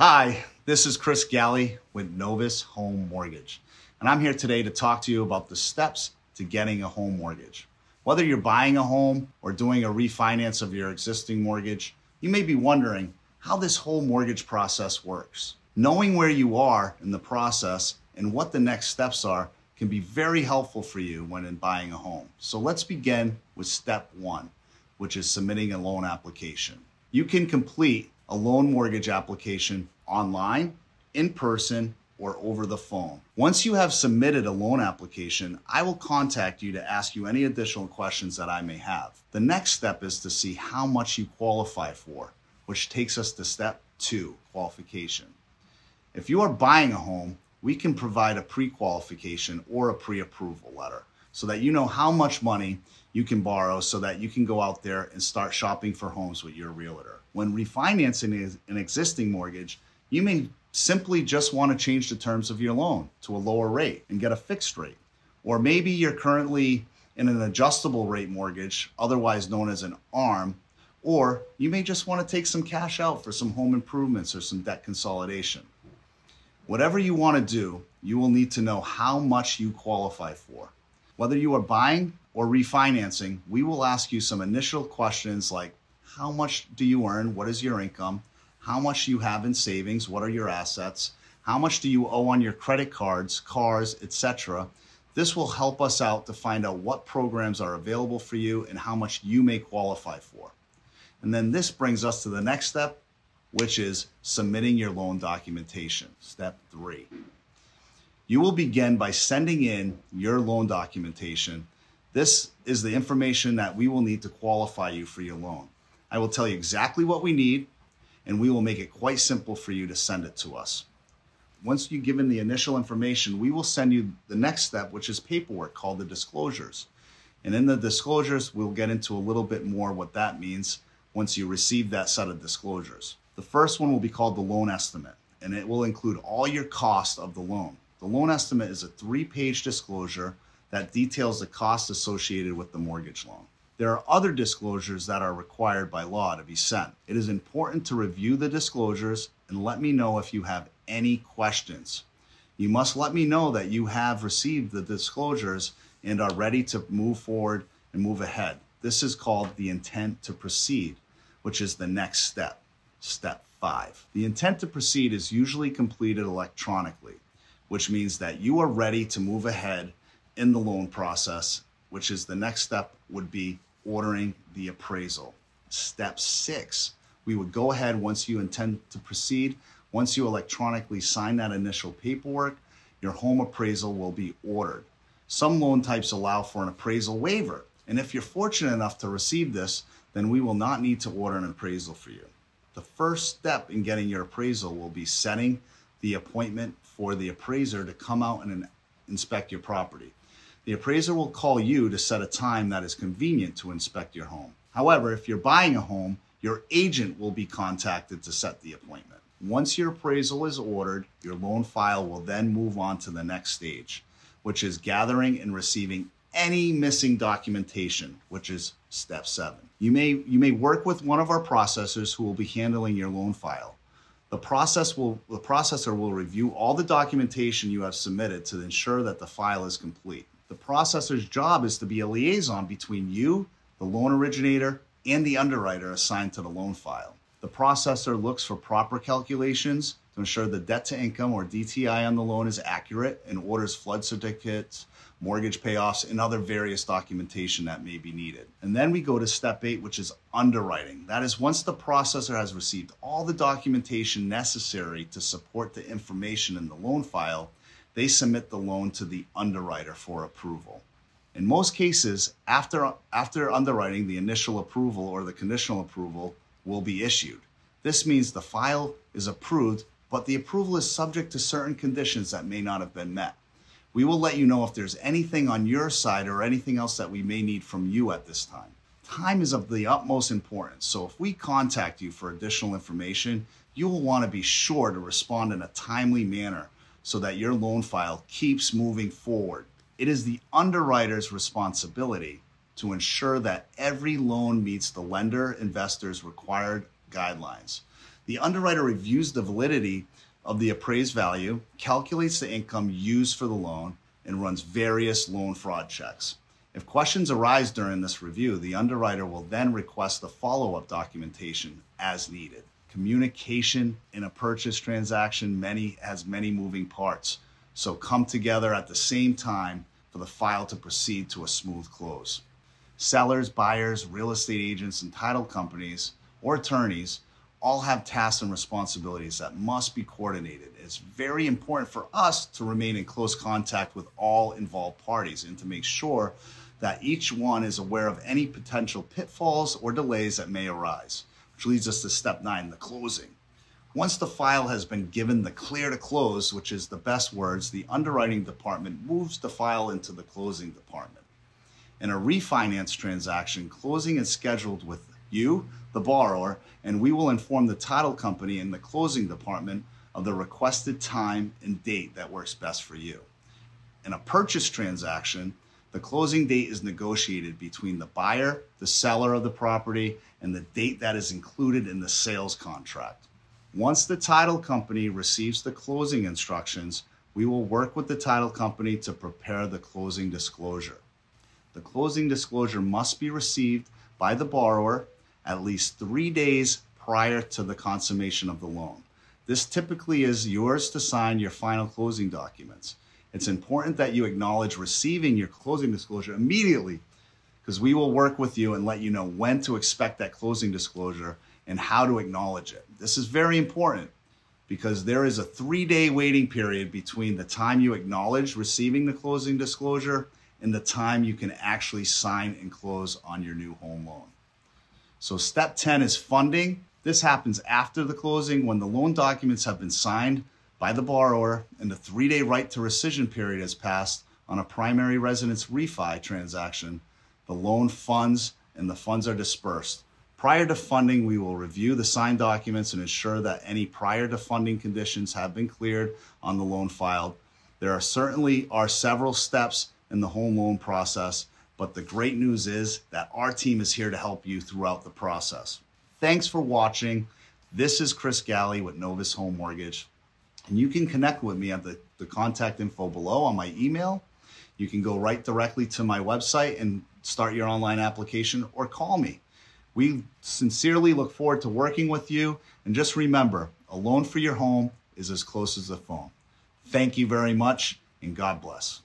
Hi, this is Chris Galley with Novus Home Mortgage, and I'm here today to talk to you about the steps to getting a home mortgage. Whether you're buying a home or doing a refinance of your existing mortgage, you may be wondering how this whole mortgage process works. Knowing where you are in the process and what the next steps are can be very helpful for you when buying a home. So let's begin with step one, which is submitting a loan application. You can complete a loan mortgage application online, in person, or over the phone. Once you have submitted a loan application, I will contact you to ask you any additional questions that I may have. The next step is to see how much you qualify for, which takes us to step two, qualification. If you are buying a home, we can provide a pre-qualification or a pre-approval letter so that you know how much money you can borrow so that you can go out there and start shopping for homes with your realtor. When refinancing an existing mortgage, you may simply just want to change the terms of your loan to a lower rate and get a fixed rate. Or maybe you're currently in an adjustable rate mortgage, otherwise known as an ARM, or you may just want to take some cash out for some home improvements or some debt consolidation. Whatever you want to do, you will need to know how much you qualify for. Whether you are buying or refinancing, we will ask you some initial questions like, how much do you earn? What is your income? How much do you have in savings? What are your assets? How much do you owe on your credit cards, cars, etc.? This will help us out to find out what programs are available for you and how much you may qualify for. And then this brings us to the next step, which is submitting your loan documentation. Step three. You will begin by sending in your loan documentation. This is the information that we will need to qualify you for your loan. I will tell you exactly what we need, and we will make it quite simple for you to send it to us. Once you've given the initial information, we will send you the next step, which is paperwork called the disclosures. And in the disclosures, we'll get into a little bit more what that means once you receive that set of disclosures. The first one will be called the loan estimate, and it will include all your costs of the loan. The loan estimate is a 3-page disclosure that details the costs associated with the mortgage loan. There are other disclosures that are required by law to be sent. It is important to review the disclosures and let me know if you have any questions. You must let me know that you have received the disclosures and are ready to move forward and move ahead. This is called the intent to proceed, which is the next step, step 5. The intent to proceed is usually completed electronically, which means that you are ready to move ahead in the loan process, which is the next step would be ordering the appraisal. Step 6, we would go ahead once you intend to proceed. Once you electronically sign that initial paperwork, your home appraisal will be ordered. Some loan types allow for an appraisal waiver, and if you're fortunate enough to receive this, then we will not need to order an appraisal for you. The first step in getting your appraisal will be setting the appointment for the appraiser to come out and inspect your property. The appraiser will call you to set a time that is convenient to inspect your home. However, if you're buying a home, your agent will be contacted to set the appointment. Once your appraisal is ordered, your loan file will then move on to the next stage, which is gathering and receiving any missing documentation, which is step 7. You may work with one of our processors who will be handling your loan file. The processor will review all the documentation you have submitted to ensure that the file is complete. The processor's job is to be a liaison between you, the loan originator, and the underwriter assigned to the loan file. The processor looks for proper calculations to ensure the debt to income or DTI on the loan is accurate and orders flood certificates, mortgage payoffs, and other various documentation that may be needed. And then we go to step 8, which is underwriting. That is once the processor has received all the documentation necessary to support the information in the loan file, they submit the loan to the underwriter for approval. In most cases, after underwriting, the initial approval or the conditional approval will be issued. This means the file is approved, but the approval is subject to certain conditions that may not have been met. We will let you know if there's anything on your side or anything else that we may need from you at this time. Time is of the utmost importance, so if we contact you for additional information, you will want to be sure to respond in a timely manner so that your loan file keeps moving forward. It is the underwriter's responsibility to ensure that every loan meets the lender investor's required guidelines. The underwriter reviews the validity of the appraised value, calculates the income used for the loan, and runs various loan fraud checks. If questions arise during this review, the underwriter will then request the follow-up documentation as needed. Communication in a purchase transaction has many moving parts, so come together at the same time for the file to proceed to a smooth close. Sellers, buyers, real estate agents, and title companies or attorneys all have tasks and responsibilities that must be coordinated. It's very important for us to remain in close contact with all involved parties and to make sure that each one is aware of any potential pitfalls or delays that may arise, which leads us to step 9, the closing. Once the file has been given the clear to close, which is the best words, the underwriting department moves the file into the closing department. In a refinance transaction, closing is scheduled with you, the borrower, and we will inform the title company in the closing department of the requested time and date that works best for you. In a purchase transaction, the closing date is negotiated between the buyer, the seller of the property, and the date that is included in the sales contract. Once the title company receives the closing instructions, we will work with the title company to prepare the closing disclosure. The closing disclosure must be received by the borrower at least 3 days prior to the consummation of the loan. This typically is yours to sign your final closing documents. It's important that you acknowledge receiving your closing disclosure immediately, because we will work with you and let you know when to expect that closing disclosure and how to acknowledge it. This is very important because there is a 3-day waiting period between the time you acknowledge receiving the closing disclosure and the time you can actually sign and close on your new home loan. So step 10 is funding. This happens after the closing when the loan documents have been signed by the borrower and the 3-day right to rescission period has passed on a primary residence refi transaction. The loan funds and the funds are dispersed. Prior to funding, we will review the signed documents and ensure that any prior to funding conditions have been cleared on the loan filed. There certainly are several steps in the home loan process, but the great news is that our team is here to help you throughout the process. Thanks for watching. This is Chris Galley with Novus Home Mortgage, and you can connect with me at the contact info below on my email. You can go right directly to my website and start your online application or call me. We sincerely look forward to working with you, and just remember, a loan for your home is as close as a phone. Thank you very much, and God bless.